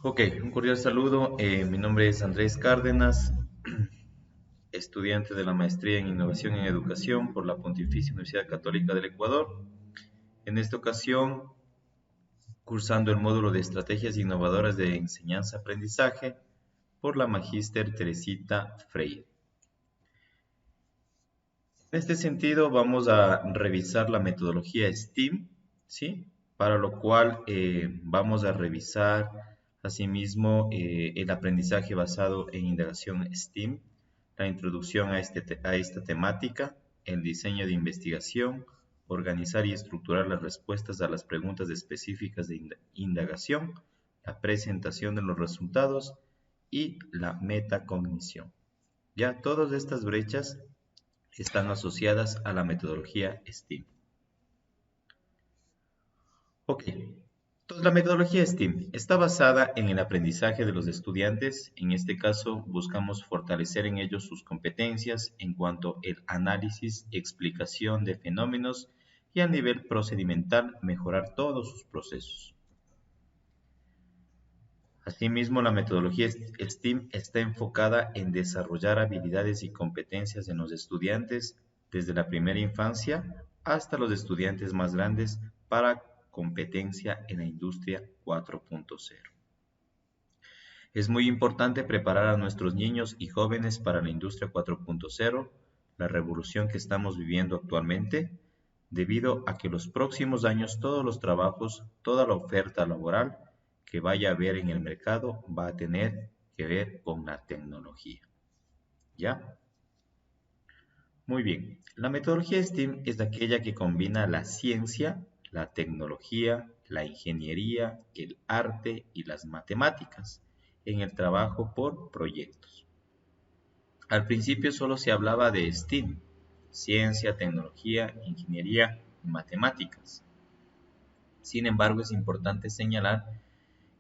Ok, un cordial saludo. Mi nombre es Andrés Cárdenas, estudiante de la maestría en Innovación en Educación por la Pontificia Universidad Católica del Ecuador. En esta ocasión, cursando el módulo de Estrategias Innovadoras de Enseñanza-Aprendizaje por la Magíster Teresita Freire. En este sentido, vamos a revisar la metodología STEAM, ¿sí? Para lo cual vamos a revisar asimismo el aprendizaje basado en indagación STEAM, la introducción a esta temática, el diseño de investigación, organizar y estructurar las respuestas a las preguntas específicas de indagación, la presentación de los resultados y la metacognición. Ya todas estas brechas están asociadas a la metodología STEAM. Ok, entonces la metodología STEAM está basada en el aprendizaje de los estudiantes. En este caso, buscamos fortalecer en ellos sus competencias en cuanto al análisis, explicación de fenómenos y a nivel procedimental mejorar todos sus procesos. Asimismo, la metodología STEAM está enfocada en desarrollar habilidades y competencias en los estudiantes desde la primera infancia hasta los estudiantes más grandes para competencia en la industria 4.0. Es muy importante preparar a nuestros niños y jóvenes para la industria 4.0, la revolución que estamos viviendo actualmente, debido a que los próximos años todos los trabajos, toda la oferta laboral que vaya a haber en el mercado va a tener que ver con la tecnología. ¿Ya? Muy bien. La metodología STEAM es aquella que combina la ciencia, la tecnología, la ingeniería, el arte y las matemáticas en el trabajo por proyectos. Al principio solo se hablaba de STEAM, ciencia, tecnología, ingeniería y matemáticas. Sin embargo, es importante señalar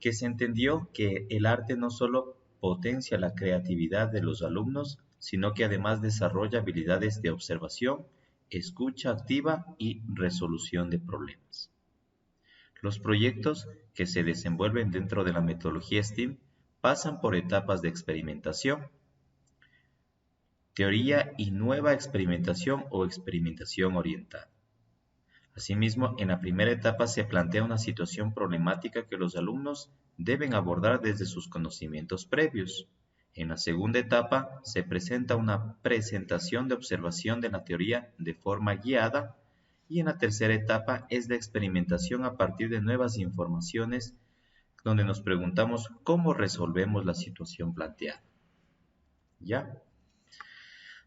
que se entendió que el arte no solo potencia la creatividad de los alumnos, sino que además desarrolla habilidades de observación, escucha activa y resolución de problemas. Los proyectos que se desenvuelven dentro de la metodología STEAM pasan por etapas de experimentación, teoría y nueva experimentación o experimentación orientada. Asimismo, en la primera etapa se plantea una situación problemática que los alumnos deben abordar desde sus conocimientos previos. En la segunda etapa se presenta una presentación de observación de la teoría de forma guiada y en la tercera etapa es la experimentación a partir de nuevas informaciones donde nos preguntamos cómo resolvemos la situación planteada. ¿Ya?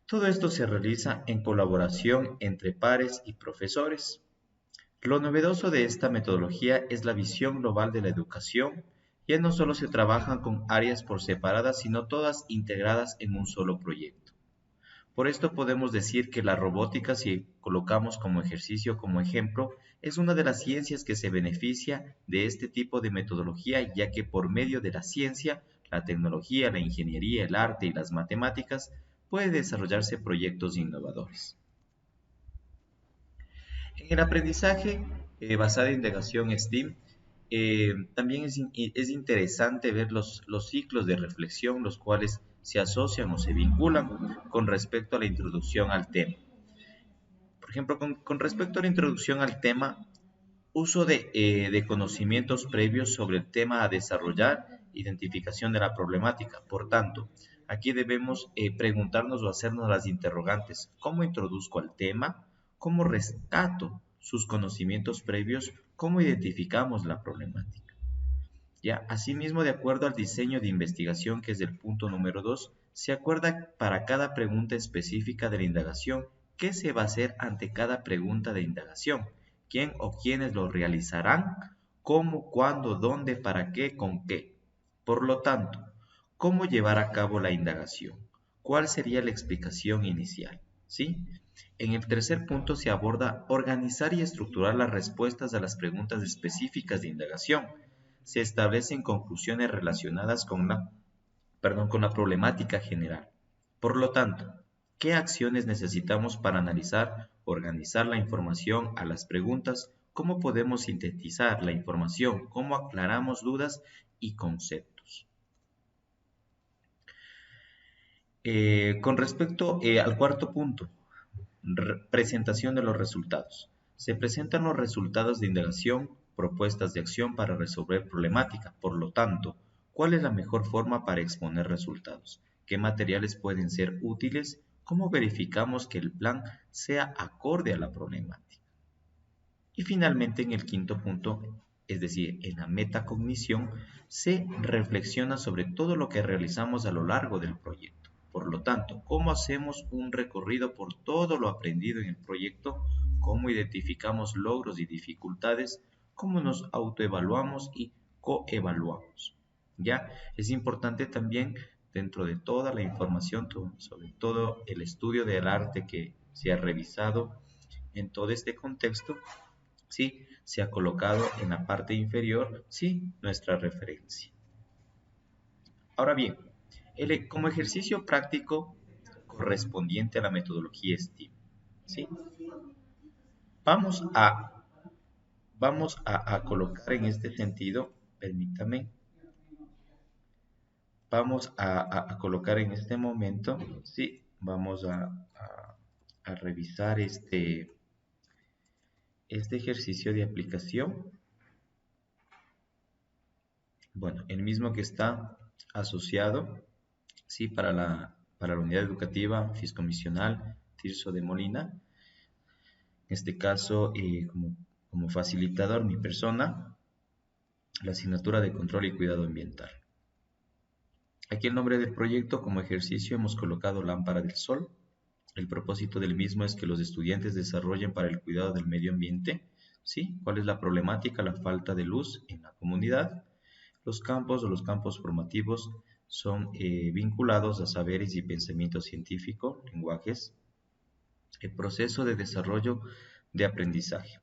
Todo esto se realiza en colaboración entre pares y profesores. Lo novedoso de esta metodología es la visión global de la educación. Ya no solo se trabajan con áreas por separadas, sino todas integradas en un solo proyecto. Por esto podemos decir que la robótica, si colocamos como ejercicio, como ejemplo, es una de las ciencias que se beneficia de este tipo de metodología, ya que por medio de la ciencia, la tecnología, la ingeniería, el arte y las matemáticas, puede desarrollarse proyectos innovadores. En el aprendizaje basado en indagación STEAM, también es interesante ver los ciclos de reflexión, los cuales se asocian o se vinculan con respecto a la introducción al tema. Por ejemplo, con respecto a la introducción al tema, uso de conocimientos previos sobre el tema a desarrollar, identificación de la problemática. Por tanto, aquí debemos preguntarnos o hacernos las interrogantes. ¿Cómo introduzco al tema? ¿Cómo rescato sus conocimientos previos? ¿Cómo identificamos la problemática? ¿Ya? Asimismo, de acuerdo al diseño de investigación, que es el punto número 2, se acuerda para cada pregunta específica de la indagación qué se va a hacer ante cada pregunta de indagación, quién o quiénes lo realizarán, cómo, cuándo, dónde, para qué, con qué. Por lo tanto, ¿cómo llevar a cabo la indagación? ¿Cuál sería la explicación inicial? ¿Sí? En el tercer punto se aborda organizar y estructurar las respuestas a las preguntas específicas de indagación. Se establecen conclusiones relacionadas con la problemática general. Por lo tanto, ¿qué acciones necesitamos para analizar, organizar la información a las preguntas ¿Cómo podemos sintetizar la información? ¿Cómo aclaramos dudas y conceptos? Con respecto al cuarto punto, presentación de los resultados. Se presentan los resultados de indagación, propuestas de acción para resolver problemática. Por lo tanto, ¿cuál es la mejor forma para exponer resultados? ¿Qué materiales pueden ser útiles? ¿Cómo verificamos que el plan sea acorde a la problemática? Y finalmente, en el quinto punto, es decir, en la metacognición, se reflexiona sobre todo lo que realizamos a lo largo del proyecto. Por lo tanto, ¿cómo hacemos un recorrido por todo lo aprendido en el proyecto? ¿Cómo identificamos logros y dificultades? ¿Cómo nos autoevaluamos y coevaluamos? ¿Ya? Es importante también, dentro de toda la información, sobre todo el estudio del arte que se ha revisado en todo este contexto, ¿sí? Se ha colocado en la parte inferior, ¿sí? Nuestra referencia. Ahora bien, como ejercicio práctico correspondiente a la metodología STEAM, ¿sí? Vamos a, vamos a colocar en este sentido, permítame, vamos a colocar en este momento, ¿sí? Vamos a revisar este ejercicio de aplicación. Bueno, el mismo que está asociado, sí, para la unidad educativa fiscomisional Tirso de Molina. En este caso, como facilitador, mi persona, la asignatura de control y cuidado ambiental. Aquí el nombre del proyecto, como ejercicio, hemos colocado lámpara del sol. El propósito del mismo es que los estudiantes desarrollen para el cuidado del medio ambiente, ¿sí? ¿Cuál es la problemática? La falta de luz en la comunidad. Los campos o los campos formativos son vinculados a saberes y pensamiento científico, lenguajes, el proceso de desarrollo de aprendizaje.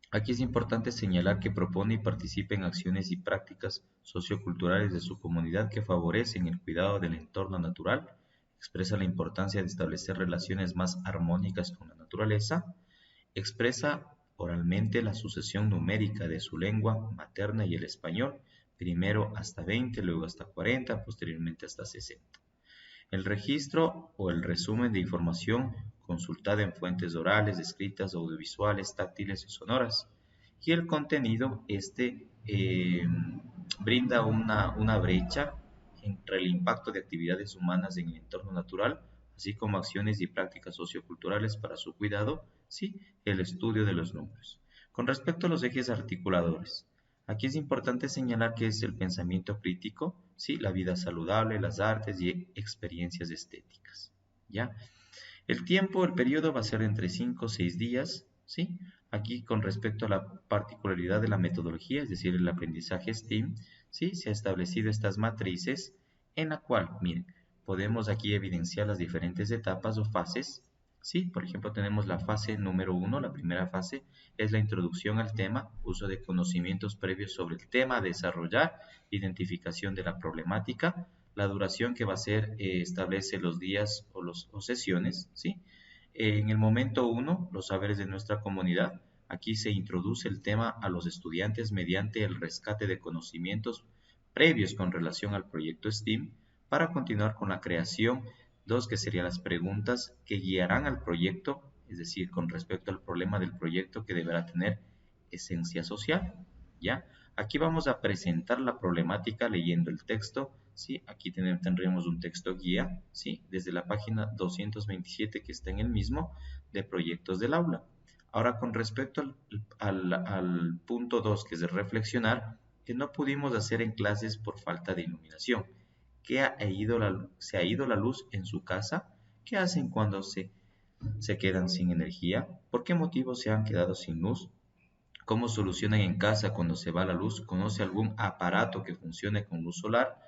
Aquí es importante señalar que propone y participa en acciones y prácticas socioculturales de su comunidad que favorecen el cuidado del entorno natural, expresa la importancia de establecer relaciones más armónicas con la naturaleza, expresa oralmente la sucesión numérica de su lengua materna y el español, primero hasta 20, luego hasta 40, posteriormente hasta 60. El registro o el resumen de información consultada en fuentes orales, escritas, audiovisuales, táctiles o sonoras. Y el contenido, brinda una brecha entre el impacto de actividades humanas en el entorno natural, así como acciones y prácticas socioculturales para su cuidado, sí, el estudio de los números. Con respecto a los ejes articuladores, aquí es importante señalar que es el pensamiento crítico, ¿sí? La vida saludable, las artes y experiencias estéticas, ¿ya? El tiempo, el periodo va a ser entre 5 o 6 días, ¿sí? Aquí con respecto a la particularidad de la metodología, es decir, el aprendizaje STEAM, ¿sí? Se ha establecido estas matrices en la cual, miren, podemos aquí evidenciar las diferentes etapas o fases, ¿sí? Por ejemplo, tenemos la fase número 1, la primera fase es la introducción al tema, uso de conocimientos previos sobre el tema, desarrollar, identificación de la problemática, la duración que va a ser, establece los días o sesiones, ¿sí? En el momento 1, los saberes de nuestra comunidad, aquí se introduce el tema a los estudiantes mediante el rescate de conocimientos previos con relación al proyecto STEAM, para continuar con la creación. Dos, que serían las preguntas que guiarán al proyecto, es decir, con respecto al problema del proyecto que deberá tener esencia social, ¿ya? Aquí vamos a presentar la problemática leyendo el texto, ¿sí? Aquí tendremos un texto guía, ¿sí? Desde la página 227 que está en el mismo, de proyectos del aula. Ahora, con respecto al punto 2, que es de reflexionar, que no pudimos hacer en clases por falta de iluminación. ¿Se ha ido la luz en su casa? ¿Qué hacen cuando se quedan sin energía? ¿Por qué motivo se han quedado sin luz? ¿Cómo solucionan en casa cuando se va la luz? ¿Conoce algún aparato que funcione con luz solar?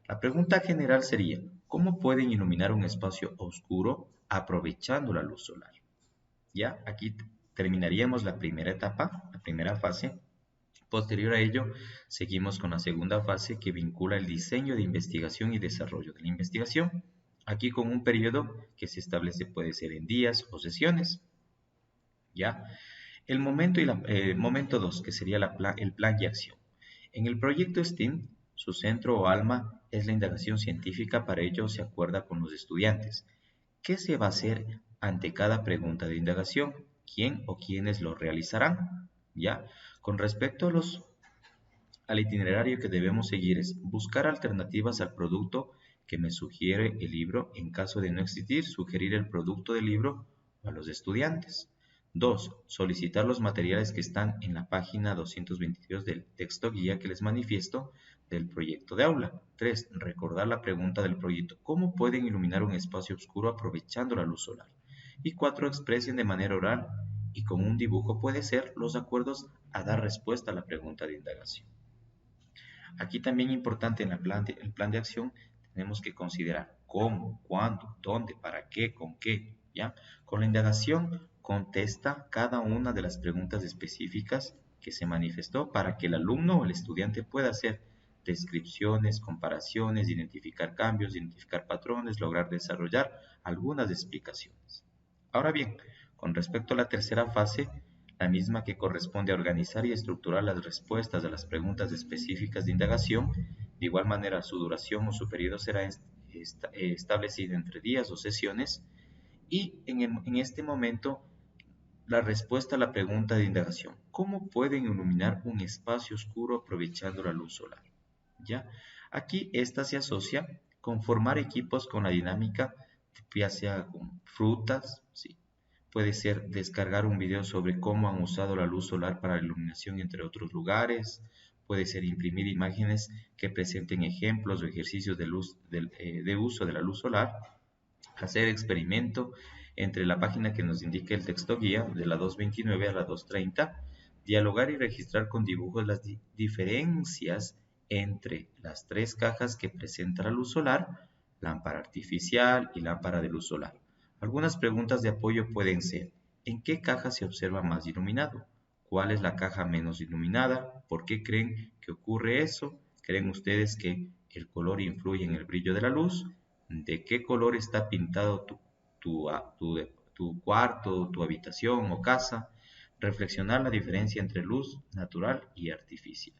La pregunta general sería, ¿cómo pueden iluminar un espacio oscuro aprovechando la luz solar? Ya, aquí terminaríamos la primera etapa, la primera fase. Posterior a ello, seguimos con la segunda fase, que vincula el diseño de investigación y desarrollo de la investigación. Aquí con un periodo que se establece, puede ser en días o sesiones. ¿Ya? Momento 2, que sería el plan y acción. En el proyecto STEAM, su centro o alma es la indagación científica. Para ello se acuerda con los estudiantes qué se va a hacer ante cada pregunta de indagación, quién o quiénes lo realizarán. ¿Ya? Con respecto al itinerario que debemos seguir es buscar alternativas al producto que me sugiere el libro. En caso de no existir, sugerir el producto del libro a los estudiantes. 2. Solicitar los materiales que están en la página 222 del texto guía que les manifiesto del proyecto de aula. 3. Recordar la pregunta del proyecto: ¿cómo pueden iluminar un espacio oscuro aprovechando la luz solar? Y 4. Expresen de manera oral y con un dibujo, puede ser, los acuerdos a dar respuesta a la pregunta de indagación. Aquí también importante en el plan de acción tenemos que considerar cómo, cuándo, dónde, para qué, con qué, ¿ya? Con la indagación contesta cada una de las preguntas específicas que se manifestó para que el alumno o el estudiante pueda hacer descripciones, comparaciones, identificar cambios, identificar patrones, lograr desarrollar algunas explicaciones. Ahora bien, con respecto a la tercera fase, la misma que corresponde a organizar y estructurar las respuestas a las preguntas específicas de indagación. De igual manera, su duración o su periodo será establecido entre días o sesiones, y en este momento la respuesta a la pregunta de indagación: ¿cómo pueden iluminar un espacio oscuro aprovechando la luz solar? ¿Ya? Aquí esta se asocia con formar equipos con la dinámica, ya sea con frutas, ¿sí? Puede ser descargar un video sobre cómo han usado la luz solar para la iluminación, entre otros lugares. Puede ser imprimir imágenes que presenten ejemplos o ejercicios de uso de la luz solar. Hacer experimento entre la página que nos indica el texto guía, de la 229 a la 230. Dialogar y registrar con dibujos las diferencias entre las tres cajas que presenta la luz solar: lámpara artificial y lámpara de luz solar. Algunas preguntas de apoyo pueden ser: ¿en qué caja se observa más iluminado? ¿Cuál es la caja menos iluminada? ¿Por qué creen que ocurre eso? ¿Creen ustedes que el color influye en el brillo de la luz? ¿De qué color está pintado tu cuarto, tu habitación o casa? Reflexionar la diferencia entre luz natural y artificial.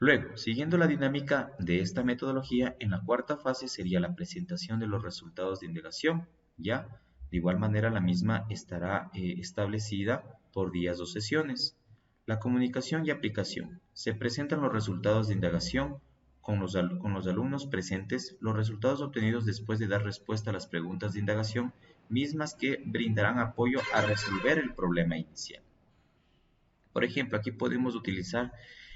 Luego, siguiendo la dinámica de esta metodología, en la cuarta fase sería la presentación de los resultados de indagación. ¿Ya? De igual manera, la misma estará establecida por días o sesiones. La comunicación y aplicación. Se presentan los resultados de indagación con los alumnos presentes, los resultados obtenidos después de dar respuesta a las preguntas de indagación, mismas que brindarán apoyo a resolver el problema inicial. Por ejemplo, aquí podemos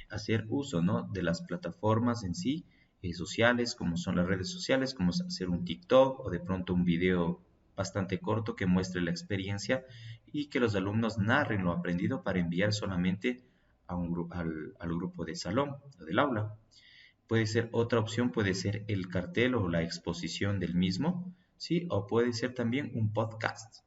hacer uso, ¿no?, de las plataformas en sí, sociales, como son las redes sociales, como hacer un TikTok o de pronto un video bastante corto que muestre la experiencia y que los alumnos narren lo aprendido para enviar solamente al grupo de salón o del aula. Puede ser otra opción, puede ser el cartel o la exposición del mismo, ¿sí? O puede ser también un podcast.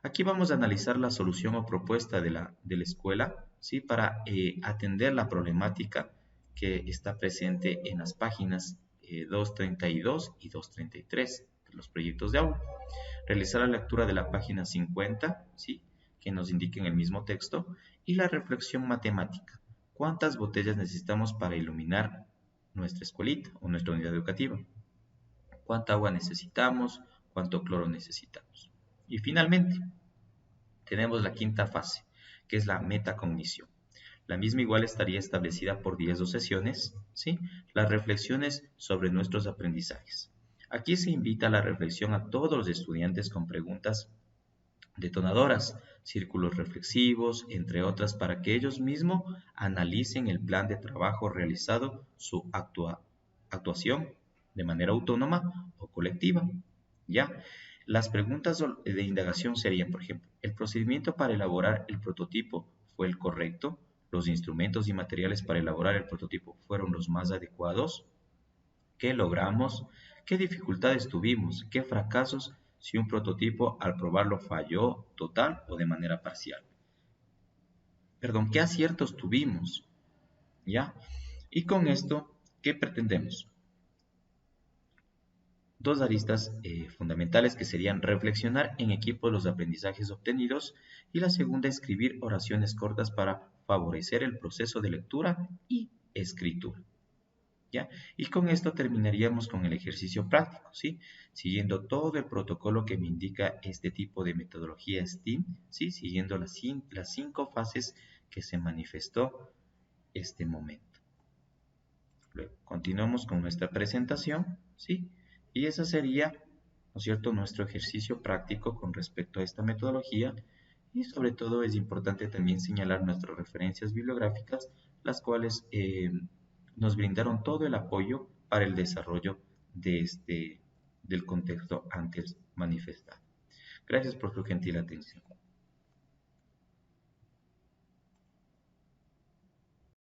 Aquí vamos a analizar la solución o propuesta de la escuela, ¿sí?, para atender la problemática que está presente en las páginas 232 y 233 de los proyectos de aula. Realizar la lectura de la página 50, ¿sí?, que nos indique en el mismo texto, y la reflexión matemática. ¿Cuántas botellas necesitamos para iluminar nuestra escuelita o nuestra unidad educativa? ¿Cuánta agua necesitamos? ¿Cuánto cloro necesitamos? Y finalmente, tenemos la quinta fase, que es la metacognición. La misma igual estaría establecida por 10 o sesiones, ¿sí? Las reflexiones sobre nuestros aprendizajes. Aquí se invita a la reflexión a todos los estudiantes con preguntas detonadoras, círculos reflexivos, entre otras, para que ellos mismos analicen el plan de trabajo realizado, su actuación de manera autónoma o colectiva. ¿Ya? Las preguntas de indagación serían, por ejemplo: ¿el procedimiento para elaborar el prototipo fue el correcto? ¿Los instrumentos y materiales para elaborar el prototipo fueron los más adecuados? ¿Qué logramos? ¿Qué dificultades tuvimos? ¿Qué fracasos si un prototipo al probarlo falló total o de manera parcial? Perdón, ¿qué aciertos tuvimos? ¿Ya? Y con esto, ¿qué pretendemos? dos aristas fundamentales que serían reflexionar en equipo los aprendizajes obtenidos y la segunda, escribir oraciones cortas para favorecer el proceso de lectura y escritura. ¿Ya? Y con esto terminaríamos con el ejercicio práctico, ¿sí? Siguiendo todo el protocolo que me indica este tipo de metodología STEAM, ¿sí? Siguiendo las 5 fases que se manifestó este momento. Luego, continuamos con nuestra presentación, ¿sí? Y ese sería, ¿no es cierto?, nuestro ejercicio práctico con respecto a esta metodología. Y sobre todo es importante también señalar nuestras referencias bibliográficas, las cuales nos brindaron todo el apoyo para el desarrollo del contexto antes manifestado. Gracias por su gentil atención.